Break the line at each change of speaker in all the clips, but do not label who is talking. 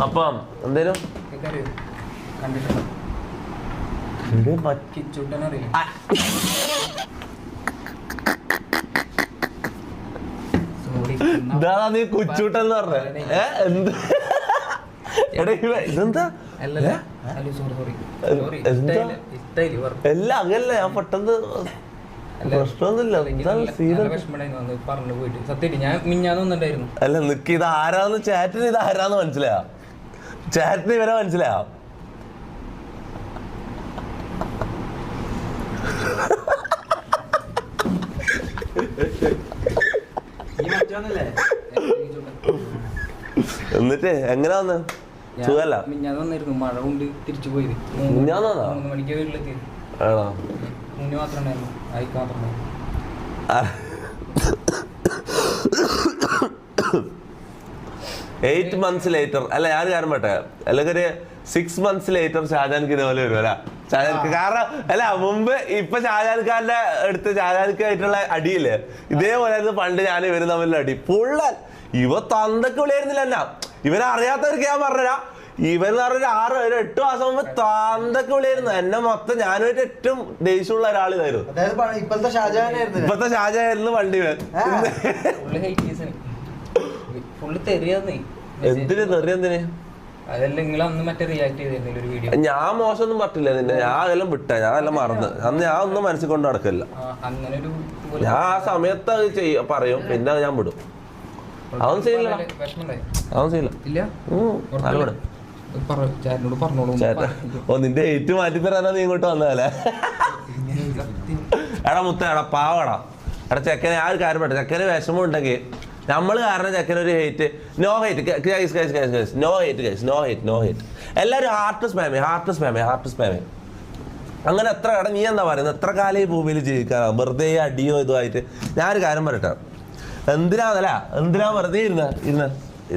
അപ്പം എന്തേലും നീ കുച്ചൂട്ടെന്ന് പറഞ്ഞ എന്ത് ഇതെന്താ എല്ലാം അങ്ങനല്ല ഞാൻ പെട്ടെന്ന് അല്ല നിക്ക് ഇത് ആരാന്ന് ചാറ്റിന് ഇത് ആരാന്ന് മനസ്സിലായോ ചാറ്റിന് ഇവരെ മനസ്സിലായോ എന്നിട്ട് എങ്ങനെ വന്ന് സുഖല്ല
മഴ കൊണ്ട് തിരിച്ചു പോയത്
ആണോ 8 months later അല്ല ഞാൻ കാര്യം പറ്റേ അല്ലെങ്കിൽ 6 months later ഷാജാൻക്ക് ഇതേപോലെ വരും അല്ല ഷാജാൻക്ക് കാരണം അല്ല മുമ്പ് ഇപ്പൊ ഷാജാൻഖാന്റെ അടുത്ത് ഷാജാൻക്കായിട്ടുള്ള അടിയില്ലേ ഇതേപോലെ പണ്ട് ഞാൻ ഇവര് തമ്മിലുള്ള അടി പുള്ളൻ ഇവ തന്തൊക്കെ വിളിയായിരുന്നില്ല എന്നാ ഇവനെ അറിയാത്തവർക്ക് ഞാൻ പറഞ്ഞാ ഇവൻ പറഞ്ഞ 6-8 മാസം മുമ്പ് താന്തൊക്കെ വിളിയായിരുന്നു എന്നെ മൊത്തം ഞാനുമായിട്ട് ഏറ്റവും ദേഷ്യമുള്ള ഒരാളിതായിരുന്നു ഇപ്പത്തെ ഷാജാനായിരുന്നു വണ്ടി എന്തിന് തെറിയെന്തിന് ഞാൻ മോശമൊന്നും പറ്റില്ല നിന്നെ ഞാൻ അതെല്ലാം വിട്ട ഞാൻ അതെല്ലാം മറന്ന് അന്ന് ഞാൻ ഒന്നും മനസ്സിൽ കൊണ്ട് നടക്കില്ല ഞാൻ ആ സമയത്ത് അത് പറയും പിന്നെ അത് ഞാൻ വിടും അതൊന്നും ചെയ്യില്ല ഓ നിന്റെ ഏറ്റവും മാറ്റി തരാനാ നീ ഇങ്ങോട്ട് വന്നതല്ലേ എടാ മുത്ത എടാ പാവടാ എടാ ചെക്കനെ ആ ഒരു കാര്യം പറ്റ ചെക്കന് വിഷമം ഉണ്ടെങ്കിൽ നമ്മൾ കാരണം ചെക്കനൊരു hate no hate no hate എല്ലാവരും ഹാർട്ട് സ്പാമേ അങ്ങനെ എത്ര എടാ നീ എന്താ പറയുന്നത് എത്ര കാലം ഈ ഭൂമിയിൽ ജീവിക്കാനാ വെറുതെ അടിയോ ഇതുമായിട്ട് ഞാനൊരു കാര്യം പറയട്ടെ എന്തിനാ വെറുതെ ഇരുന്ന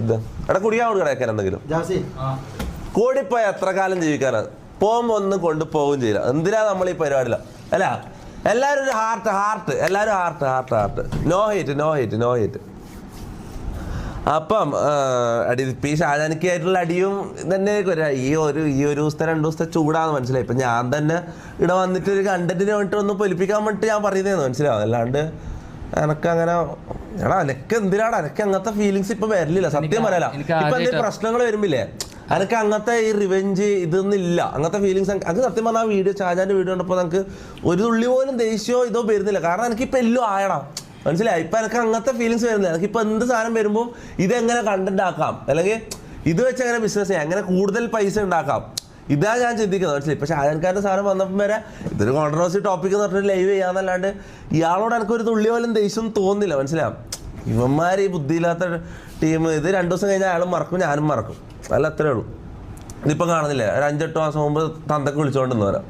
ഇത് എടാ കുടിക്കാൻ കൊടുക്കണ ചെക്കൻ എന്തെങ്കിലും കൂടിപ്പോയി എത്ര കാലം ജീവിക്കാനാ പോകുമ്പോ ഒന്നും കൊണ്ടുപോവുകയും ചെയ്യില്ല എന്തിനാ നമ്മൾ ഈ പരിപാടിയില്ല അല്ല എല്ലാവരും ഒരു ഹാർട്ട് എല്ലാവരും ഹാർട്ട് നോ ഹേറ്റ് അപ്പം അടി ഇപ്പം ഈ ഷാജാനിക്കായിട്ടുള്ള അടിയും തന്നെ ഈ ഒരു ദിവസത്തെ 2 ദിവസത്തെ ചൂടാന്ന് മനസ്സിലായി ഇപ്പം ഞാൻ തന്നെ ഇവിടെ വന്നിട്ട് ഒരു കണ്ടന്റിന് വേണ്ടിട്ട് ഒന്ന് പൊലിപ്പിക്കാൻ വേണ്ടിട്ട് ഞാൻ പറയുന്നതെന്ന് മനസ്സിലാവും അല്ലാണ്ട് എനക്കങ്ങനെ എടാ എനക്ക് എന്തിനാടാ എനക്ക് അങ്ങനത്തെ ഫീലിങ്സ് ഇപ്പൊ വരില്ല സത്യം പറയാല ഇപ്പൊ എന്തെങ്കിലും പ്രശ്നങ്ങൾ വരുമ്പില്ലേ എനക്ക് അങ്ങനത്തെ ഈ റിവെഞ്ച് ഇതൊന്നും ഇല്ല അങ്ങനത്തെ ഫീലിങ്സ് അത് സത്യം പറഞ്ഞാൽ ആ വീഡിയോ ഷാജാന്റെ വീഡിയോ കണ്ടപ്പോൾ നമുക്ക് ഒരു തുള്ളി പോലും ദേഷ്യമോ ഇതോ വരുന്നില്ല കാരണം എനിക്കിപ്പോൾ എല്ലാം ആയടാ മനസ്സിലായി ഇപ്പൊ എനിക്ക് അങ്ങനത്തെ ഫീലിങ്സ് വരുന്നില്ല എനിക്കിപ്പോൾ എന്ത് സാധനം വരുമ്പോൾ ഇതെങ്ങനെ കണ്ടന്റ് ആക്കാം അല്ലെങ്കിൽ ഇത് വെച്ച് എങ്ങനെ ബിസിനസ് ചെയ്യാം എങ്ങനെ കൂടുതൽ പൈസ ഉണ്ടാക്കാം ഇതാ ഞാൻ ചിന്തിക്കുന്നത് മനസ്സിലായി ഇപ്പൊ ഷാജാൻഖാന്റെ സാധനം വന്നപ്പം വരെ ഇതൊരു കോൺട്രവേഴ്സി ടോപ്പിക് എന്ന് പറഞ്ഞിട്ട് ലൈവ് ചെയ്യാന്നല്ലാണ്ട് ഇയാളോട് എനിക്കൊരു തുള്ളി പോലും ദേഷ്യം തോന്നുന്നില്ല മനസ്സിലാവും ഇവന്മാർ ഈ ബുദ്ധിയില്ലാത്ത ടീം ഇത് 2 ദിവസം കഴിഞ്ഞാൽ അയാളും മറക്കും ഞാനും മറക്കും അല്ല അത്രേ ഉള്ളൂ ഇതിപ്പം കാണുന്നില്ലേ ഒരു 5-8 മാസം മുമ്പ് തന്തക്ക് വിളിച്ചോണ്ടിരുന്നവരാ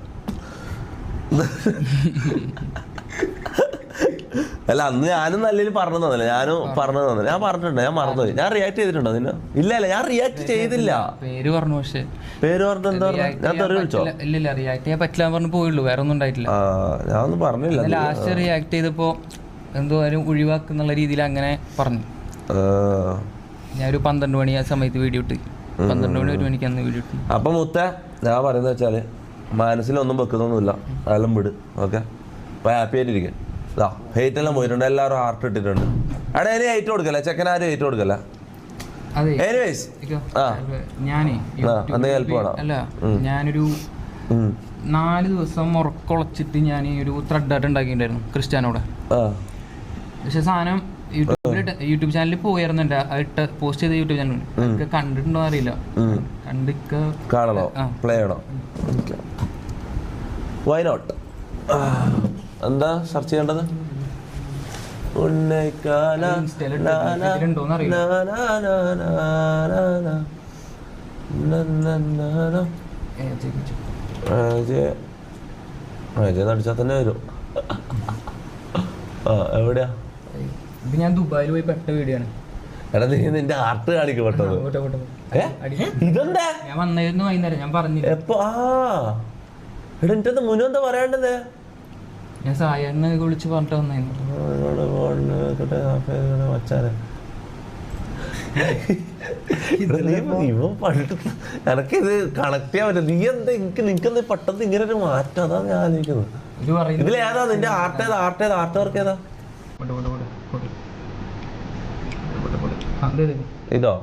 അല്ല അന്ന് ഞാനും നല്ല പറഞ്ഞു തന്നില്ല ഞാൻ പറഞ്ഞിട്ടുണ്ട് ഞാൻ മറന്നുപോയി ഞാൻ റിയാക്ട് ചെയ്തിട്ടുണ്ടോ അതിന് ഇല്ല ഞാൻ റിയാക്ട് ചെയ്തില്ല
പേര് പറഞ്ഞു പക്ഷേ
പേര് പറഞ്ഞിട്ട് എന്താ ഞാൻ തെറി വിളിച്ചോ
ഇല്ല റിയാക്ട് ചെയ്യാൻ പറ്റില്ല പറഞ്ഞു പോയുള്ളൂ വേറെ ഒന്നും ഉണ്ടായിട്ടില്ല
ഞാൻ ഒന്നും പറഞ്ഞില്ല
ലാസ്റ്റ് റിയാക്ട് ചെയ്തപ്പോ എന്തോ ആരും ഒഴിവാക്കുന്നുള്ള രീതിയിൽ അങ്ങനെ പറഞ്ഞു ഞാൻ ഒരു 12 മണി ആ സമയത്ത് വീഡിയോ ഇട്ട് 12 മണി 1 മണിക്ക് അന്ന് വീഡിയോ ഇട്ടു
അപ്പൊ മുത്ത ഞാൻ പറയുന്നത് വെച്ചാല് മനസ്സിലൊന്നും വെക്കുന്നൊന്നുമില്ല അതെല്ലാം വിട് ഓക്കെ അപ്പൊ ഹാപ്പി ആയിട്ടിരിക്കും ഹേറ്റ് എല്ലാം പോയിട്ടുണ്ട് എല്ലാവരും ഹാർട്ട് ഇട്ടിട്ടുണ്ട് അവിടെ ഇനി ഹേറ്റ് കൊടുക്കല്ലേ ചെക്കൻ ആരും ഹേറ്റ് കൊടുക്കല്ല
ഞാനൊരു 4 ദിവസം ഉറക്കൊളച്ചിട്ട് ഞാൻ ഒരു ത്രെഡ് ആയിട്ട് ഉണ്ടാക്കിയിട്ടുണ്ടായിരുന്നു ക്രിസ്ത്യാനോടെ പക്ഷെ സാധനം യൂട്യൂബ് ചാനലിൽ പോയിരുന്നുണ്ട് അതിട്ട് പോസ്റ്റ് ചെയ്ത യൂട്യൂബ് ചാനൽ കണ്ടിട്ടുണ്ടോ അറിയില്ല
കാണണോ പ്ലേ ചെയ്യണോ വൈ നോട്ട് എന്താ സെർച്ച് ചെയ്യേണ്ടത് അടിച്ചാൽ തന്നെ വരും എവിടെയാ
ഞാൻ ദുബായിൽ പോയി പെട്ട വീഡിയോ ആണ്
എടാ നീ നിന്റെ ഹാർട്ട് കാണിക്കും പെട്ടത് ഇതെന്താ
ഞാൻ വന്നായിരുന്നു വൈകുന്നേരം ഞാൻ പറഞ്ഞില്ല
എപ്പോ എടാ എന്റെ മുന്നേ എന്താ പറയണ്ടത്
ഞാൻ സായണ്ണ വിളിച്ച് പറഞ്ഞിട്ട് വന്നായിരുന്നു
ഇവ പണ്ട് എനക്കിത് കണക്ട് ചെയ്യാൻ പറ്റില്ല. നീ എന്താ നിനക്കെന്താ പെട്ടെന്ന് ഇങ്ങനെ ഒരു മാറ്റം? അതാണ് ഞാൻ ആലോചിക്കുന്നത്. ഇതിലേതാ നിന്റെ ആർട്ട് വർക്ക് ഏതാ? ഇതോ?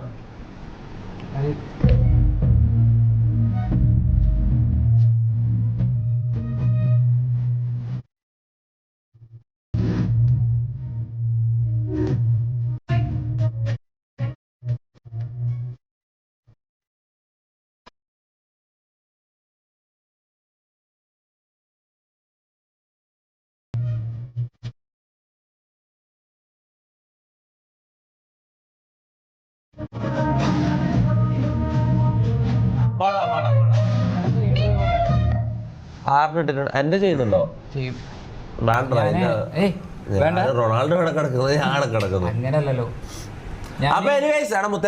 ആറിനിട്ടിട്ടുണ്ട്. എന്റെ ചെയ്യുന്നുണ്ടോ? റൊണാൾഡോ ഇവിടെ കിടക്കുന്നത്, ഞാൻ ഇവിടെ കിടക്കുന്നു.
അങ്ങനല്ലോ.
അപ്പൊ എനിവേസ് ആണ് മുത്ത,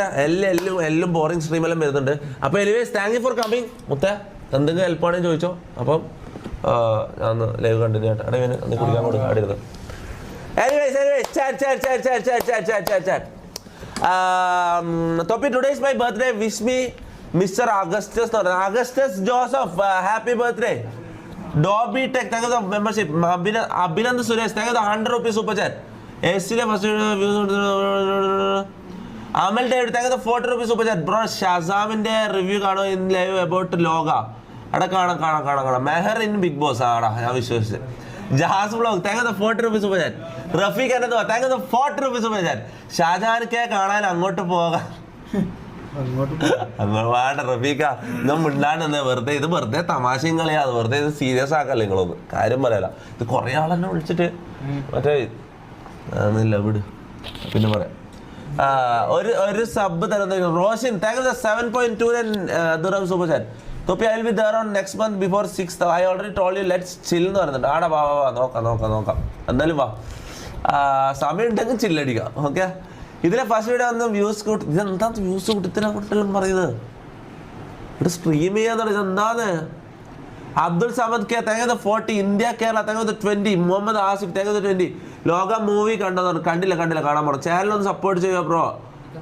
എല്ലാം ബോറിംഗ് സ്ട്രീമെല്ലാം വരുന്നുണ്ട്. അപ്പൊ anyways thank you for coming മുത്ത. എന്തെങ്കിലും ഹെൽപ്പ് ആണെങ്കിൽ ചോദിച്ചോ. അപ്പം ഞാൻ ലൈവ് കണ്ടിന്യൂ ആയിട്ട് കുടിക്കാൻ കൊടുക്കാം അടിയിരുന്നത്. Topi, today is my birthday. Wish me Mr. Augustus Joseph, happy birthday. Dobby Tech, thank you for the membership. Abhinand Suresh, thank you for the 100 rupees super chat. Amal David, thank you for the 40 rupees super chat. Bro, Shazam in the review in live about Loga. Meher in Big Boss. Jahaz vlog, thank you for the 40 rupees super chat. Rafiq Anadwa, thank you for the 40 rupees super chat. Shahjahan ke കാണാൻ അങ്ങോട്ട് പോകാം. റഫീഖ ഞാൻ മിണ്ടാണ്ടെന്ന് വെറുതെ ഇത് വെറുതെ തമാശയും കളിയാതെ വെറുതെ ഇത് സീരിയസ് ആക്കല്ലേ നിങ്ങളൊന്ന് കാര്യം പറയല. ഇത് കുറെ ആളെന്നെ വിളിച്ചിട്ട് മറ്റേ ഇല്ല വിട് പിന്നെ പറയാം. ഒരു സബ് തരുന്ന Roshan thank you 7.2 dirham super chat. Topi, I will be there on next month before 6th. I already told you let's chill എന്ന് പറയുന്നുണ്ട്. ആടാ വാ നോക്കാം എന്തായാലും വാ, സമയം ഉണ്ടെങ്കിൽ ചില്ലടിക്കാം. ഓക്കെ, ഇതിലെ ഫസ്റ്റ് വീഡിയോ വന്ന് വ്യൂസ് കൂട്ടി. ഇതെന്താ വ്യൂസ് കൂട്ടിത്തരാ കുട്ടികളും പറയുന്നത്? ഇവിടെ സ്ട്രീം ചെയ്യാന്നാണ്. ഇതെന്താന്ന്? Abdul Samad K thank you 40. India Kerala thank you 20. Muhammad Asif thank you 20. Lokah movie കണ്ടതാണ്. കണ്ടില്ല കാണാൻ പോകണം. ചാനലൊന്ന് സപ്പോർട്ട് ചെയ്യുക bro.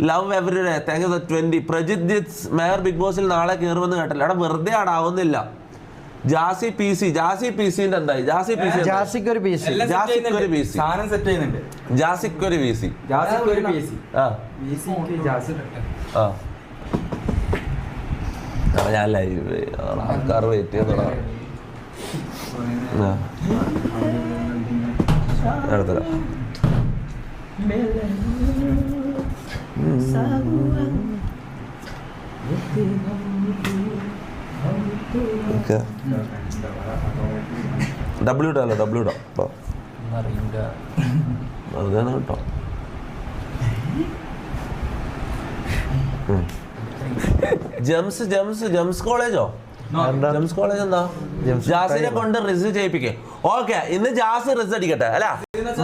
Love every day thank you 20. Prajith ജിത്സ് മേയർ ബിഗ് ബോസിൽ നാളെ കയറുമെന്ന് കേട്ടില്ല. അവിടെ വെറുതെ ആടാവുന്നില്ല. ജാസി പി സിന്റെ എന്തായി? ജാസിക്ക് ഒരു പി സി ഞാൻ ലൈവ് ആൾക്കാർ വെയിറ്റ് ചെയ്യുന്ന എടുത്തരാം. ഡബ്ല്യൂ ഇടാം കേട്ടോ. ജെംസ് കോളേജോ? ജെംസ് കോളേജ് എന്താ? ജാസിനെ കൊണ്ട് റിസ് ചെയ്യിപ്പിക്കേ. ഓക്കെ, ഇന്ന് ജാസ് റിസ് അടിക്കട്ടെ അല്ല,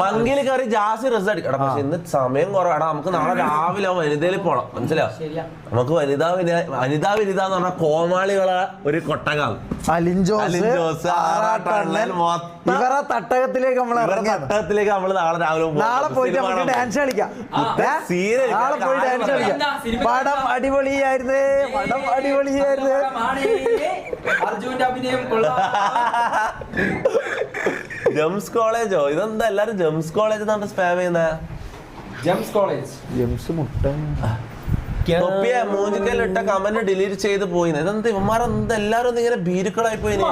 മങ്കിൽ കയറി ജാസ് റിസ് അടിക്കട്ടെ. പക്ഷെ ഇന്ന് സമയം കുറവാണ്. നമുക്ക് നാളെ രാവിലെ വനിതയിൽ പോണം. മനസ്സിലാവും? നമുക്ക് വനിതാ വിനിത എന്ന് പറഞ്ഞ കോമാളികളെ ഒരു കൊട്ടകം.
ഇവരെ തട്ടകത്തിലേക്ക് നമ്മൾ
നാളെ രാവിലെ
പോയിട്ട് ഡാൻസ് കളിക്കാം. പടം അടിപൊളിയായിരുന്നു.
അർജുന്റെ അഭിനയം.
ജെംസ് കോളേജോ? ഇതെന്താ എല്ലാരും ജെംസ് കോളേജ് എന്നാണ് സ്പാം ചെയ്യുന്നത്?
ജെംസ് മുട്ട
മൂഞ്ചിക്കലിട്ട കമന്റ് ഡിലീറ്റ് ചെയ്ത് പോയിന്ന്. ഇതെന്താ ഇവന്മാരെന്താ എല്ലാരും ഇങ്ങനെ ഭീരുക്കളായി പോയിന്?